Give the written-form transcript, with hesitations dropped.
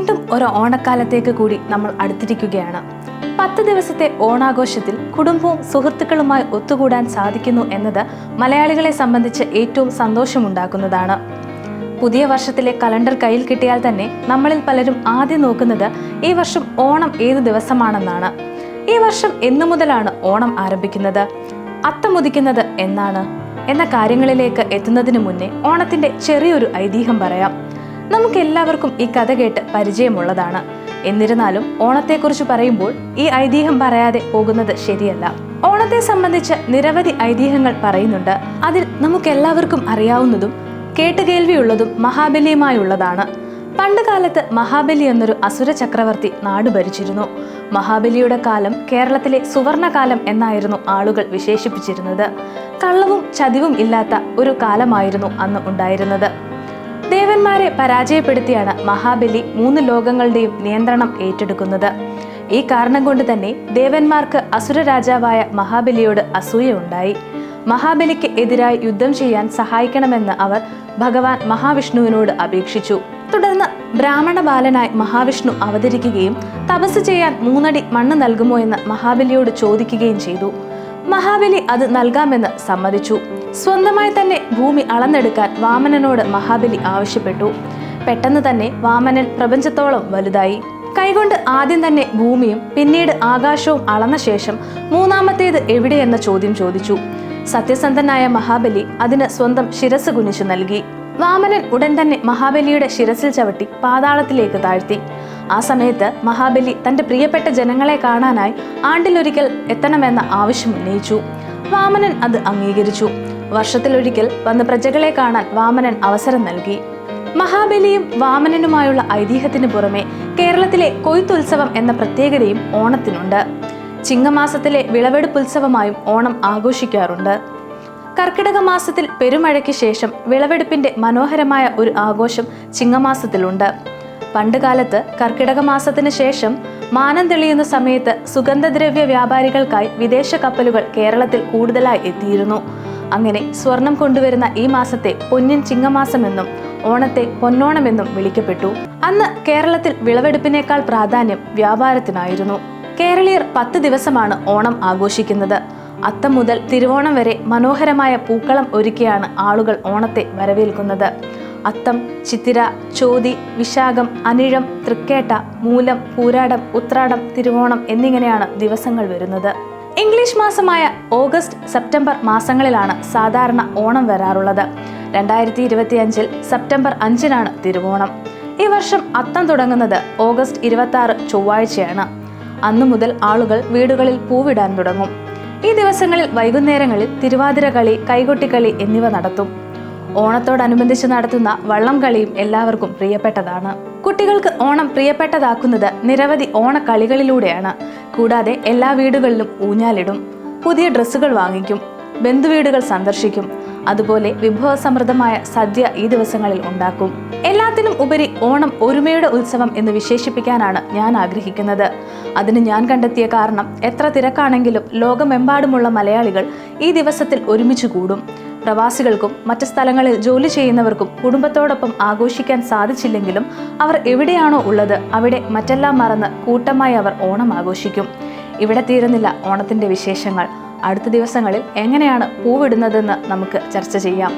വീണ്ടും ഒരു ഓണക്കാലത്തേക്ക് കൂടി നമ്മൾ അടുത്തിരിക്കുകയാണ്. 10 ദിവസത്തെ ഓണാഘോഷത്തിൽ കുടുംബവും സുഹൃത്തുക്കളുമായി ഒത്തുകൂടാൻ സാധിക്കുന്നു എന്നത് മലയാളികളെ സംബന്ധിച്ച് ഏറ്റവും സന്തോഷമുണ്ടാക്കുന്നതാണ്. പുതിയ വർഷത്തിലെ കലണ്ടർ കയ്യിൽ കിട്ടിയാൽ തന്നെ നമ്മളിൽ പലരും ആദ്യം നോക്കുന്നത് ഈ വർഷം ഓണം ഏത് ദിവസമാണെന്നാണ്. ഈ വർഷം എന്നു മുതലാണ് ഓണം ആരംഭിക്കുന്നത്, അത്തമുദിക്കുന്നത് എന്നാണ് എന്ന കാര്യങ്ങളിലേക്ക് എത്തുന്നതിന് മുന്നേ ഓണത്തിന്റെ ചെറിയൊരു ഐതിഹ്യം പറയാം. നമുക്കെല്ലാവർക്കും ഈ കഥ കേട്ട് പരിചയമുള്ളതാണ്. എന്നിരുന്നാലും ഓണത്തെക്കുറിച്ച് പറയുമ്പോൾ ഈ ഐതിഹ്യം പറയാതെ പോകുന്നത് ശരിയല്ല. ഓണത്തെ സംബന്ധിച്ച് നിരവധി ഐതിഹ്യങ്ങൾ പറയുന്നുണ്ട്. അതിൽ നമുക്കെല്ലാവർക്കും അറിയാവുന്നതും കേട്ടുകേൾവിയുള്ളതും മഹാബലിയുമായുള്ളതാണ്. പണ്ട് കാലത്ത് മഹാബലി എന്നൊരു അസുര ചക്രവർത്തി നാട് ഭരിച്ചിരുന്നു. മഹാബലിയുടെ കാലം കേരളത്തിലെ സുവർണകാലം എന്നായിരുന്നു ആളുകൾ വിശേഷിപ്പിച്ചിരുന്നത്. കള്ളവും ചതിവും ഇല്ലാത്ത ഒരു കാലമായിരുന്നു അന്ന് ഉണ്ടായിരുന്നത്. ദേവന്മാരെ പരാജയപ്പെടുത്തിയാണ് മഹാബലി 3 ലോകങ്ങളുടെയും നിയന്ത്രണം ഏറ്റെടുക്കുന്നത്. ഈ കാരണം കൊണ്ട് തന്നെ ദേവന്മാർക്ക് അസുര രാജാവായ മഹാബലിയോട് അസൂയ ഉണ്ടായി. മഹാബലിക്ക് എതിരായി യുദ്ധം ചെയ്യാൻ സഹായിക്കണമെന്ന് അവർ ഭഗവാൻ മഹാവിഷ്ണുവിനോട് അപേക്ഷിച്ചു. തുടർന്ന് ബ്രാഹ്മണ ബാലനായി മഹാവിഷ്ണു അവതരിക്കുകയും തപസ് ചെയ്യാൻ 3 അടി മണ്ണ് നൽകുമോ എന്ന് മഹാബലിയോട് ചോദിക്കുകയും ചെയ്തു. മഹാബലി അത് നൽകാമെന്ന് സമ്മതിച്ചു. സ്വന്തമായി തന്നെ ഭൂമി അളന്നെടുക്കാൻ വാമനനോട് മഹാബലി ആവശ്യപ്പെട്ടു. പെട്ടെന്ന് തന്നെ വാമനൻ പ്രപഞ്ചത്തോളം വലുതായി. കൈകൊണ്ട് ആദ്യം തന്നെ ഭൂമിയും പിന്നീട് ആകാശവും അളന്ന ശേഷം 3ാമത്തേത് എവിടെയെന്ന ചോദ്യം ചോദിച്ചു. സത്യസന്ധനായ മഹാബലി അതിന് സ്വന്തം ശിരസ് കുനിച്ചു നൽകി. വാമനൻ ഉടൻ തന്നെ മഹാബലിയുടെ ശിരസിൽ ചവിട്ടി പാതാളത്തിലേക്ക് താഴ്ത്തി. ആ സമയത്ത് മഹാബലി തന്റെ പ്രിയപ്പെട്ട ജനങ്ങളെ കാണാനായി ആണ്ടിലൊരിക്കൽ എത്തണമെന്ന ആവശ്യം ഉന്നയിച്ചു. വാമനൻ അത് അംഗീകരിച്ചു. വർഷത്തിലൊരിക്കൽ വന്ന് പ്രജകളെ കാണാൻ വാമനൻ അവസരം നൽകി. മഹാബലിയും വാമനനുമായുള്ള ഐതിഹ്യത്തിന് പുറമെ കേരളത്തിലെ കൊയ്ത്തുത്സവം എന്ന പ്രത്യേകതയും ഓണത്തിനുണ്ട്. ചിങ്ങമാസത്തിലെ വിളവെടുപ്പുത്സവമായും ഓണം ആഘോഷിക്കാറുണ്ട്. കർക്കിടക മാസത്തിൽ പെരുമഴയ്ക്ക് ശേഷം വിളവെടുപ്പിന്റെ മനോഹരമായ ഒരു ആഘോഷം ചിങ്ങമാസത്തിലുണ്ട്. പണ്ട് കാലത്ത് കർക്കിടക മാസത്തിന് ശേഷം മാനം തെളിയുന്ന സമയത്ത് സുഗന്ധദ്രവ്യ വ്യാപാരികൾക്കായി വിദേശ കപ്പലുകൾ കേരളത്തിൽ കൂടുതലായി എത്തിയിരുന്നു. അങ്ങനെ സ്വർണം കൊണ്ടുവരുന്ന ഈ മാസത്തെ പൊന്നിൻ ചിങ്ങമാസമെന്നും ഓണത്തെ പൊന്നോണമെന്നും വിളിക്കപ്പെട്ടു. അന്ന് കേരളത്തിൽ വിളവെടുപ്പിനേക്കാൾ പ്രാധാന്യം വ്യാപാരത്തിനായിരുന്നു. കേരളീയർ 10 ദിവസമാണ് ഓണം ആഘോഷിക്കുന്നത്. അത്തം മുതൽ തിരുവോണം വരെ മനോഹരമായ പൂക്കളം ഒരുക്കിയാണ് ആളുകൾ ഓണത്തെ വരവേൽക്കുന്നത്. അത്തം, ചിത്തിര, ചോതി, വിശാഖം, അനിഴം, തൃക്കേട്ട, മൂലം, പൂരാടം, ഉത്രാടം, തിരുവോണം എന്നിങ്ങനെയാണ് ദിവസങ്ങൾ വരുന്നത്. ഇംഗ്ലീഷ് മാസമായ ഓഗസ്റ്റ്, സെപ്റ്റംബർ മാസങ്ങളിലാണ് സാധാരണ ഓണം വരാറുള്ളത്. 2025 സെപ്റ്റംബർ 5 തിരുവോണം. ഈ വർഷം അത്തം തുടങ്ങുന്നത് ഓഗസ്റ്റ് 26 ചൊവ്വാഴ്ചയാണ്. അന്നു മുതൽ ആളുകൾ വീടുകളിൽ പൂവിടാൻ തുടങ്ങും. ഈ ദിവസങ്ങളിൽ വൈകുന്നേരങ്ങളിൽ തിരുവാതിര കളി, കൈകൊട്ടിക്കളി എന്നിവ നടത്തും. ഓണത്തോടനുബന്ധിച്ച് നടത്തുന്ന വള്ളം കളിയും എല്ലാവർക്കും പ്രിയപ്പെട്ടതാണ്. കുട്ടികൾക്ക് ഓണം പ്രിയപ്പെട്ടതാക്കുന്നത് നിരവധി ഓണക്കളികളിലൂടെയാണ്. കൂടാതെ എല്ലാ വീടുകളിലും ഊഞ്ഞാലിടും, പുതിയ ഡ്രസ്സുകൾ വാങ്ങിക്കും, ബന്ധുവീടുകൾ സന്ദർശിക്കും. അതുപോലെ വിഭവസമൃദ്ധമായ സദ്യ ഈ ദിവസങ്ങളിൽ ഉണ്ടാക്കും. എല്ലാത്തിനും ഉപരി ഓണം ഒരുമയുടെ ഉത്സവം എന്ന് വിശേഷിപ്പിക്കാനാണ് ഞാൻ ആഗ്രഹിക്കുന്നത്. അതിന് ഞാൻ കണ്ടെത്തിയ കാരണം, എത്ര തിരക്കാണെങ്കിലും ലോകമെമ്പാടുമുള്ള മലയാളികൾ ഈ ദിവസത്തിൽ ഒരുമിച്ച് കൂടും. പ്രവാസികൾക്കും മറ്റ് സ്ഥലങ്ങളിൽ ജോലി ചെയ്യുന്നവർക്കും കുടുംബത്തോടൊപ്പം ആഘോഷിക്കാൻ സാധിച്ചില്ലെങ്കിലും അവർ എവിടെയാണോ ഉള്ളത് അവിടെ മറ്റെല്ലാം മറന്ന് കൂട്ടമായി അവർ ഓണം ആഘോഷിക്കും. ഇവിടെ തീരുന്നില്ല ഓണത്തിന്റെ വിശേഷങ്ങൾ. അടുത്ത ദിവസങ്ങളിൽ എങ്ങനെയാണ് പൂവിടുന്നതെന്ന് നമുക്ക് ചർച്ച ചെയ്യാം.